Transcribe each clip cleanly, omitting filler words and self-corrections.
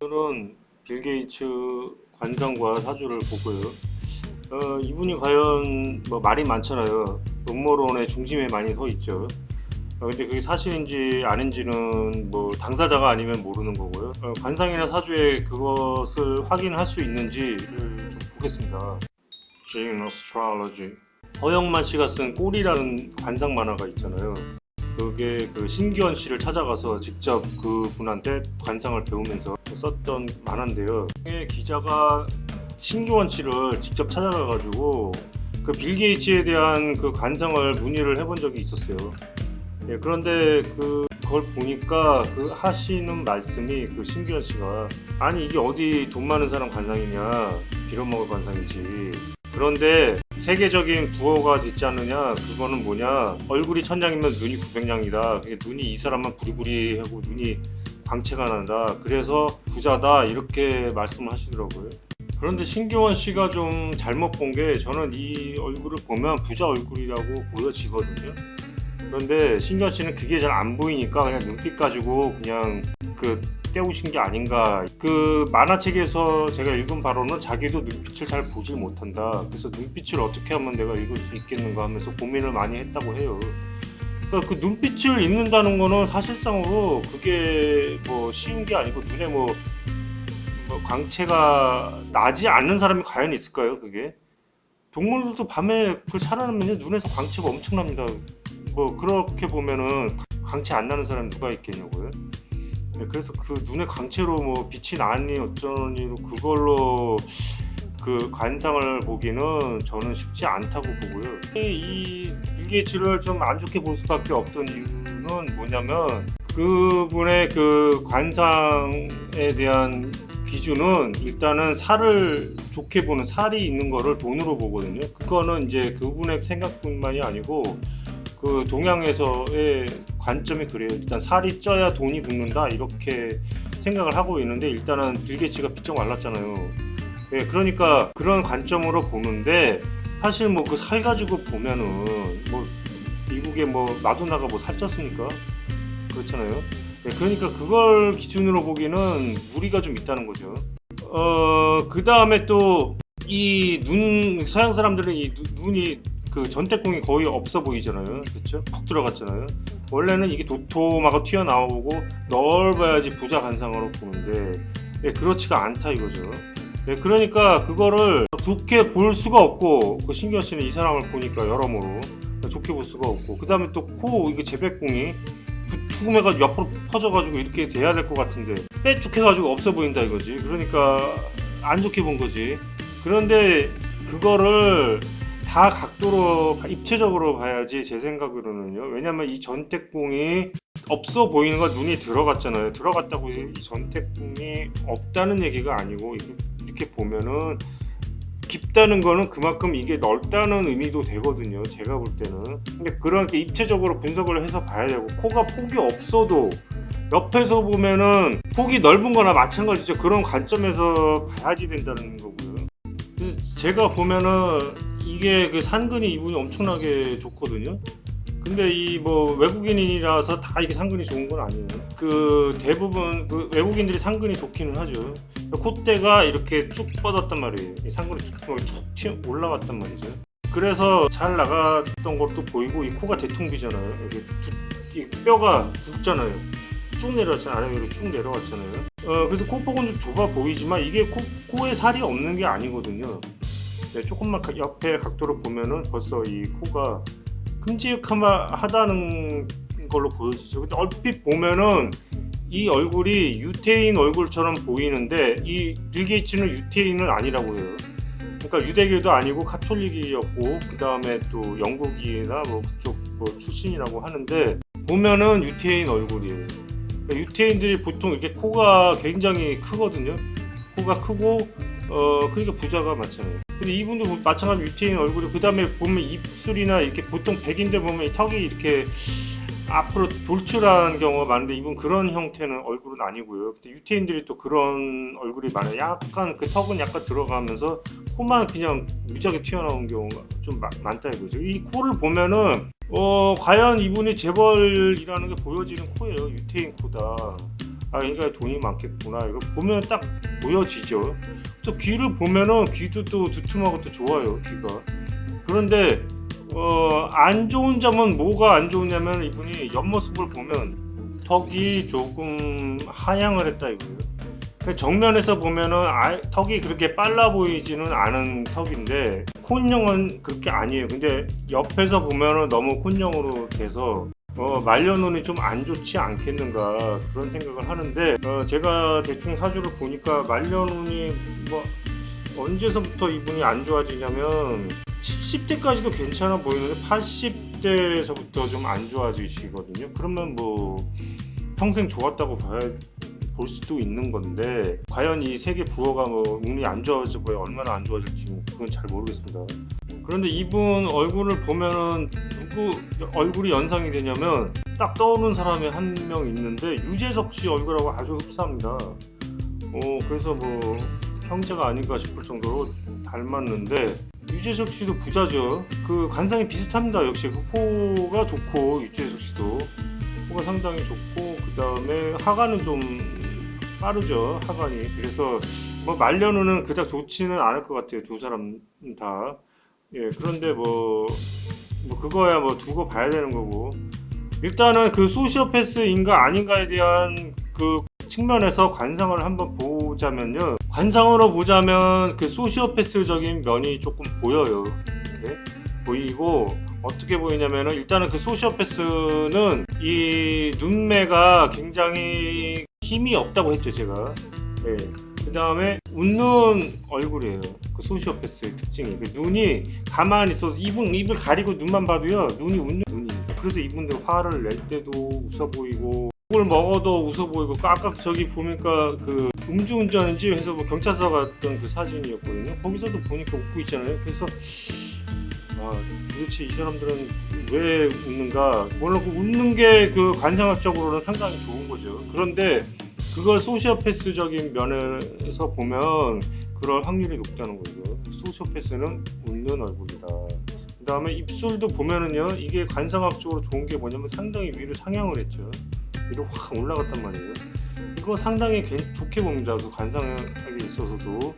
오늘은 빌 게이츠 관상과 사주를 보고요. 이분이 과연 뭐 말이 많잖아요. 음모론의 중심에 많이 서 있죠. 근데 그게 사실인지 아닌지는 뭐 당사자가 아니면 모르는 거고요. 관상이나 사주에 그것을 확인할 수 있는지를 좀 보겠습니다. Gene Astrology. 허영만 씨가 쓴 꼴이라는 관상 만화가 있잖아요. 그게 그 신기원 씨를 찾아가서 직접 그분한테 관상을 배우면서 썼던 만화인데요. 기자가 신기원 씨를 직접 찾아가가지고 그 빌 게이츠에 대한 그 관상을 문의를 해본 적이 있었어요. 예, 그런데 그걸 보니까 그 하시는 말씀이 그 신기원 씨가 아니 이게 어디 돈 많은 사람 관상이냐, 빌어먹을 관상이지. 그런데 세계적인 부호가 됐지 않느냐, 그거는 뭐냐, 얼굴이 천냥이면 눈이 900냥이다. 눈이 이 사람만 부리부리하고 눈이 광채가 난다. 그래서 부자다, 이렇게 말씀을 하시더라고요. 그런데 신기원 씨가 좀 잘못 본 게, 저는 이 얼굴을 보면 부자 얼굴이라고 보여지거든요. 그런데 신기원 씨는 그게 잘 안 보이니까 그냥 눈빛 가지고 그냥 때우신 게 아닌가. 그 만화책에서 제가 읽은 바로는 자기도 눈빛을 잘 보질 못한다. 그래서 눈빛을 어떻게 하면 내가 읽을 수 있겠는가 하면서 고민을 많이 했다고 해요. 그러니까 그 눈빛을 읽는다는 거는 사실상으로 그게 뭐 쉬운 게 아니고, 눈에 뭐 광채가 나지 않는 사람이 과연 있을까요? 그게 동물들도 밤에 살아남으면 눈에서 광채가 엄청납니다. 뭐 그렇게 보면은 광채 안 나는 사람이 누가 있겠냐고요. 그래서 그 눈에 광채로 뭐 빛이 나니 어쩌니로 그걸로 그 관상을 보기는 저는 쉽지 않다고 보고요. 이 빌 게이츠를 좀 안 좋게 볼 수밖에 없던 이유는 뭐냐면, 그분의 그 관상에 대한 기준은 일단은 살을 좋게 보는, 살이 있는 거를 돈으로 보거든요. 그거는 이제 그분의 생각뿐만이 아니고 그 동양에서의 관점이 그래요. 일단 살이 쪄야 돈이 붙는다, 이렇게 생각을 하고 있는데, 일단은 빌 게이츠가 비쩍 말랐잖아요. 네, 그러니까 그런 관점으로 보는데, 사실 뭐 그 살 가지고 보면은 뭐 미국에 뭐 마도나가 뭐 살쪘습니까? 그렇잖아요. 네, 그러니까 그걸 기준으로 보기는 무리가 좀 있다는 거죠. 그 다음에 또 이 서양 사람들은 이 눈이 그 전태궁이 거의 없어 보이잖아요. 그렇죠? 푹 들어갔잖아요. 원래는 이게 도톰하고 튀어나오고 넓어야지 부자 관상으로 보는데, 예, 그렇지가 않다 이거죠. 예, 그러니까 그거를 좋게 볼 수가 없고, 그 신기원 씨는 이 사람을 보니까 여러모로 좋게 볼 수가 없고, 그 다음에 또 이게 재백궁이 두툼해가지고 옆으로 퍼져가지고 이렇게 돼야 될 것 같은데 빼쭉해가지고 없어 보인다 이거지. 그러니까 안 좋게 본 거지. 그런데 그거를 다 각도로 입체적으로 봐야지, 제 생각으로는요. 왜냐면 이 전태궁이 없어 보이는 건 눈이 들어갔잖아요. 들어갔다고 이 전태궁이 없다는 얘기가 아니고, 이렇게 보면은 깊다는 거는 그만큼 이게 넓다는 의미도 되거든요, 제가 볼 때는. 근데 그렇게 입체적으로 분석을 해서 봐야 되고, 코가 폭이 없어도 옆에서 보면은 폭이 넓은 거나 마찬가지죠. 그런 관점에서 봐야지 된다는 거고요. 제가 보면은 이게 그 상근이 이분이 엄청나게 좋거든요. 근데 이 뭐 외국인이라서 다 이게 상근이 좋은 건 아니에요. 그 대부분 그 외국인들이 상근이 좋기는 하죠. 콧대가 이렇게 쭉 뻗었단 말이에요. 이 상근이 쭉 올라갔단 말이죠. 그래서 잘 나갔던 것도 보이고, 이 코가 대통비잖아요. 이 뼈가 굵잖아요. 쭉 내려왔잖아요. 아래 위로 쭉 내려왔잖아요. 그래서 코폭은 좀 좁아 보이지만 이게 코에 살이 없는 게 아니거든요. 네, 조금만 옆에 각도로 보면은 벌써 이 코가 큼직하다는 걸로 보여지죠. 근데 얼핏 보면은 이 얼굴이 유태인 얼굴처럼 보이는데, 이 빌 게이츠는 유태인은 아니라고 해요. 그러니까 유대교도 아니고 카톨릭이었고, 그 다음에 또 영국이나 뭐 그쪽 뭐 출신이라고 하는데, 보면은 유태인 얼굴이에요. 그러니까 유태인들이 보통 이렇게 코가 굉장히 크거든요. 코가 크고 그러니까 부자가 많잖아요. 근데 이분도 마찬가지로 유태인 얼굴이, 그 다음에 보면 입술이나 이렇게 보통 백인들 보면 이 턱이 이렇게 앞으로 돌출한 경우가 많은데, 이분 그런 형태는 얼굴은 아니고요. 근데 유태인들이 또 그런 얼굴이 많아요. 약간 그 턱은 약간 들어가면서 코만 그냥 무지하게 튀어나온 경우가 좀 많다 이거죠. 이 코를 보면은 과연 이분이 재벌이라는 게 보여지는 코예요. 유태인 코다. 아 그러니까 돈이 많겠구나 이거 보면 딱 보여지죠. 또 귀를 보면은 귀도 또 두툼하고 또 좋아요 귀가. 그런데 안 좋은 점은 뭐가 안 좋냐면 이분이 옆모습을 보면 턱이 조금 하향을 했다 이거예요. 정면에서 보면은 턱이 그렇게 빨라 보이지는 않은 턱인데 콘형은 그렇게 아니에요. 근데 옆에서 보면은 너무 콘형으로 돼서 말려놓으니 좀 안 좋지 않겠는가 그런 생각을 하는데 제가 대충 사주를 보니까 말려놓으니 뭐 언제서부터 이분이 안 좋아지냐면 70대까지도 괜찮아 보이는데 80대에서부터 좀 안 좋아지시거든요. 그러면 뭐 평생 좋았다고 볼 수도 있는 건데 과연 이 세계 부호가 뭐 운이 안 좋아져 보여 얼마나 안 좋아질지 그건 잘 모르겠습니다. 그런데 이분 얼굴을 보면은 누구 얼굴이 연상이 되냐면 딱 떠오르는 사람이 한 명 있는데 유재석 씨 얼굴하고 아주 흡사합니다. 그래서 뭐 형제가 아닌가 싶을 정도로 닮았는데 유재석 씨도 부자죠. 그 관상이 비슷합니다. 역시 그 코가 좋고 유재석 씨도 코가 상당히 좋고 그 다음에 하관은 좀 빠르죠 하관이. 그래서 뭐 말년우는 그닥 좋지는 않을 것 같아요 두 사람 다. 예 그런데 뭐 그거야 뭐 두고 봐야 되는 거고 일단은 그 소시오패스인가 아닌가에 대한 그 측면에서 관상을 한번 보자면요. 관상으로 보자면 그 소시오패스적인 면이 조금 보여요. 네? 보이고 어떻게 보이냐면은 일단은 그 소시오패스는 이 눈매가 굉장히 힘이 없다고 했죠 제가. 네. 그 다음에 웃는 얼굴이에요. 그 소시오패스의 특징이 그 눈이 가만히 있어도 입을 가리고 눈만 봐도요 눈이 웃는 눈입니다. 그래서 이분들 화를 낼 때도 웃어 보이고 뭘 먹어도 웃어 보이고 아까 저기 보니까 그 음주운전인지 해서 뭐 경찰서 갔던 그 사진이었거든요. 거기서도 보니까 웃고 있잖아요. 그래서 도대체 이 사람들은 왜 웃는가? 물론 그 웃는 게 그 관상학적으로는 상당히 좋은 거죠. 그런데 그걸 소시오패스적인 면에서 보면 그럴 확률이 높다는 거죠. 소시오패스는 웃는 얼굴이다. 그 다음에 입술도 보면은요 이게 관상학적으로 좋은 게 뭐냐면 상당히 위로 상향을 했죠. 위로 확 올라갔단 말이에요. 이거 상당히 좋게 봅니다. 그 관상학에 있어서도.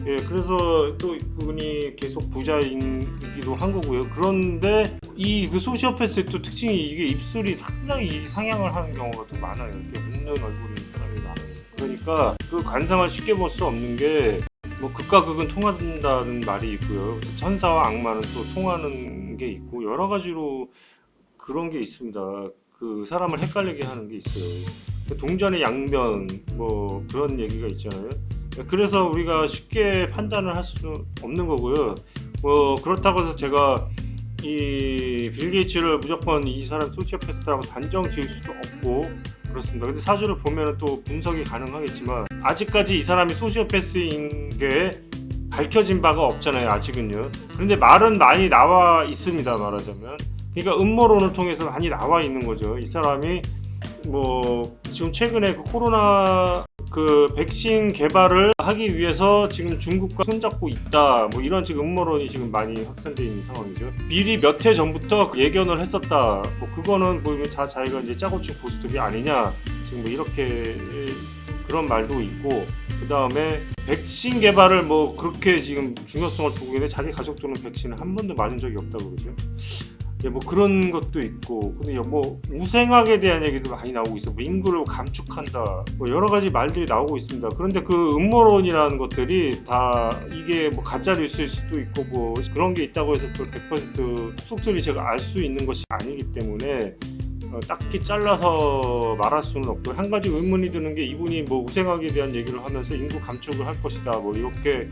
예, 그래서 또 그분이 계속 부자이기도 한 거고요. 그런데 이 그 소시오패스의 또 특징이 이게 입술이 상당히 상향을 하는 경우가 더 많아요. 이렇게 웃는 얼굴인 사람이 많아요. 그러니까 그 관상을 쉽게 볼 수 없는 게 뭐 극과 극은 통한다는 말이 있고요. 천사와 악마는 또 통하는 게 있고 여러 가지로 그런 게 있습니다. 그 사람을 헷갈리게 하는 게 있어요. 동전의 양면 뭐 그런 얘기가 있잖아요. 그래서 우리가 쉽게 판단을 할 수 없는 거고요. 뭐 그렇다고 해서 제가 이 빌 게이츠를 무조건 이 사람 소시오패스라고 단정 지을 수도 없고 그렇습니다. 근데 사주를 보면 또 분석이 가능하겠지만 아직까지 이 사람이 소시오패스인 게 밝혀진 바가 없잖아요. 아직은요. 그런데 말은 많이 나와 있습니다. 말하자면 그러니까 음모론을 통해서 많이 나와 있는 거죠. 이 사람이 뭐 지금 최근에 그 코로나 그 백신 개발을 하기 위해서 지금 중국과 손잡고 있다 뭐 이런 지금 음모론이 지금 많이 확산되어 있는 상황이죠. 미리 몇 해 전부터 예견을 했었다 뭐 그거는 보면 자기가 이제 짜고 친 고스톱이 아니냐 지금 뭐 이렇게 그런 말도 있고 그 다음에 백신 개발을 뭐 그렇게 지금 중요성을 두고 있는데 자기 가족들은 백신을 한 번도 맞은 적이 없다고 그러죠. 예, 뭐 그런 것도 있고, 근데 뭐 우생학에 대한 얘기도 많이 나오고 있어. 뭐 인구를 감축한다, 뭐 여러 가지 말들이 나오고 있습니다. 그런데 그 음모론이라는 것들이 다 이게 뭐 가짜 뉴스일 수도 있고 뭐 그런 게 있다고 해서 그걸 100% 속들이 제가 알 수 있는 것이 아니기 때문에 딱히 잘라서 말할 수는 없고 한 가지 의문이 드는 게 이분이 뭐 우생학에 대한 얘기를 하면서 인구 감축을 할 것이다, 뭐 이렇게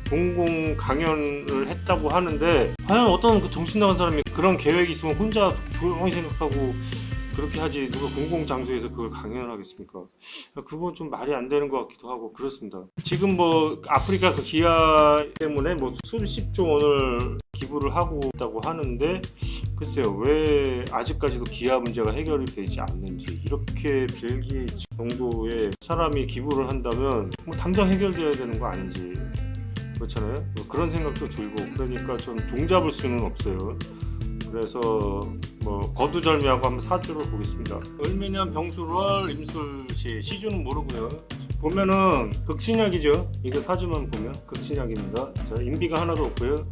공공 강연을 했다고 하는데 과연 어떤 그 정신 나간 사람이 그런 계획이 있으면 혼자 조용히 생각하고 그렇게 하지 누가 공공 장소에서 그걸 강연을 하겠습니까? 그건 좀 말이 안 되는 것 같기도 하고 그렇습니다. 지금 뭐 아프리카 그 기아 때문에 뭐 수십조 원을 기부를 하고 있다고 하는데 글쎄요 왜 아직까지도 기아 문제가 해결이 되지 않는지 이렇게 빌 게이츠 정도의 사람이 기부를 한다면 뭐 당장 해결돼야 되는 거 아닌지 그렇잖아요. 뭐 그런 생각도 들고 그러니까 좀 종잡을 수는 없어요. 그래서 뭐 거두절미하고 한번 사주를 보겠습니다. 을미년 병술월 임술시 시주는 모르고요. 보면은 극신약이죠. 이거 사주만 보면 극신약입니다. 자, 인비가 하나도 없고요.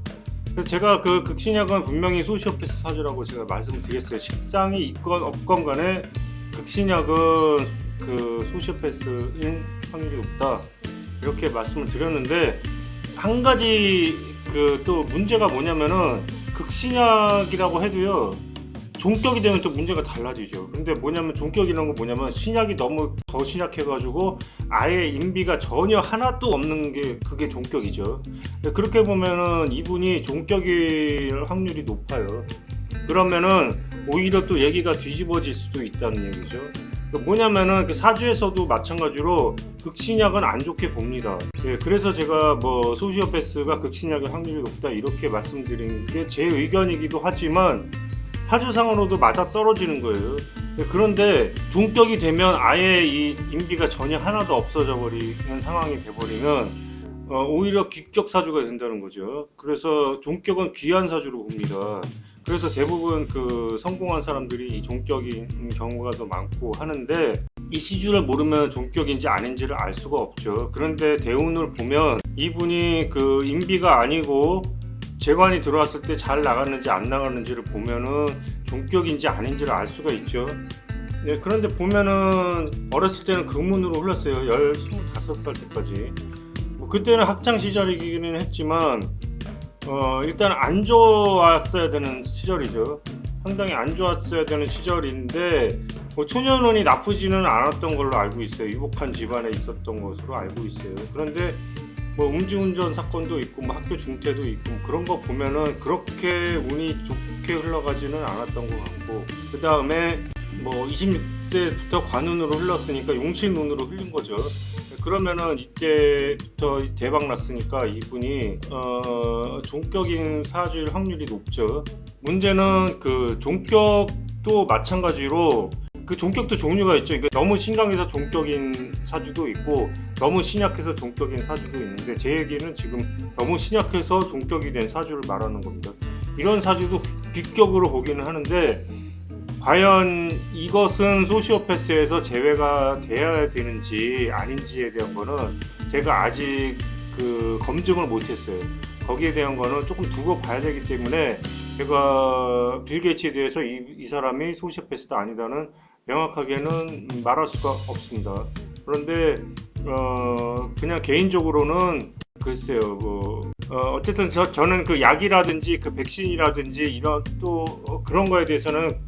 그래서 제가 그 극신약은 분명히 소시오패스 사주라고 제가 말씀을 드렸어요. 식상이 있건 없건 간에 극신약은 그 소시오패스인 확률이 높다 이렇게 말씀을 드렸는데, 한 가지 그 또 문제가 뭐냐면은 극신약이라고 해도요 종격이 되면 또 문제가 달라지죠. 근데 뭐냐면 종격이라는 건 뭐냐면 신약이 너무 더 신약해가지고 아예 인비가 전혀 하나도 없는 게 그게 종격이죠. 그렇게 보면은 이분이 종격일 확률이 높아요. 그러면은 오히려 또 얘기가 뒤집어질 수도 있다는 얘기죠. 뭐냐면은 그 사주에서도 마찬가지로 극신약은 안 좋게 봅니다. 예, 그래서 제가 뭐 소시오패스가 극신약의 확률이 높다 이렇게 말씀드린 게 제 의견이기도 하지만 사주상으로도 맞아 떨어지는 거예요. 그런데 종격이 되면 아예 이 인비가 전혀 하나도 없어져 버리는 상황이 돼버리면 오히려 귀격 사주가 된다는 거죠. 그래서 종격은 귀한 사주로 봅니다. 그래서 대부분 그 성공한 사람들이 이 종격인 경우가 더 많고 하는데, 이 시주를 모르면 종격인지 아닌지를 알 수가 없죠. 그런데 대운을 보면 이분이 그 인비가 아니고 재관이 들어왔을 때 잘 나갔는지 안 나갔는지를 보면은 종격인지 아닌지를 알 수가 있죠. 네, 그런데 보면은 어렸을 때는 금운으로 흘렀어요. 25살 때까지. 뭐 그때는 학창 시절이기는 했지만 일단 안 좋았어야 되는 시절이죠. 상당히 안 좋았어야 되는 시절인데 뭐 초년운이 나쁘지는 않았던 걸로 알고 있어요. 유복한 집안에 있었던 것으로 알고 있어요. 그런데 뭐 음주운전 사건도 있고 뭐 학교 중퇴도 있고 뭐 그런 거 보면은 그렇게 운이 좋게 흘러가지는 않았던 것 같고, 그 다음에 뭐 26세부터 관운으로 흘렀으니까 용신운으로 흘린 거죠. 그러면은 이때부터 대박 났으니까 이분이 종격인 사주일 확률이 높죠. 문제는 그 종격도 마찬가지로 그 종격도 종류가 있죠. 그러니까 너무 신강해서 종격인 사주도 있고 너무 신약해서 종격인 사주도 있는데, 제 얘기는 지금 너무 신약해서 종격이 된 사주를 말하는 겁니다. 이런 사주도 귀격으로 보기는 하는데 과연 이것은 소시오패스에서 제외가 돼야 되는지 아닌지에 대한 거는 제가 아직 그 검증을 못했어요. 거기에 대한 거는 조금 두고 봐야 되기 때문에 제가 빌 게이츠에 대해서 이 사람이 소시오패스다 아니다는 명확하게는 말할 수가 없습니다. 그런데 그냥 개인적으로는 글쎄요, 뭐 어쨌든 저는 그 약이라든지 그 백신이라든지 이런 또 그런 거에 대해서는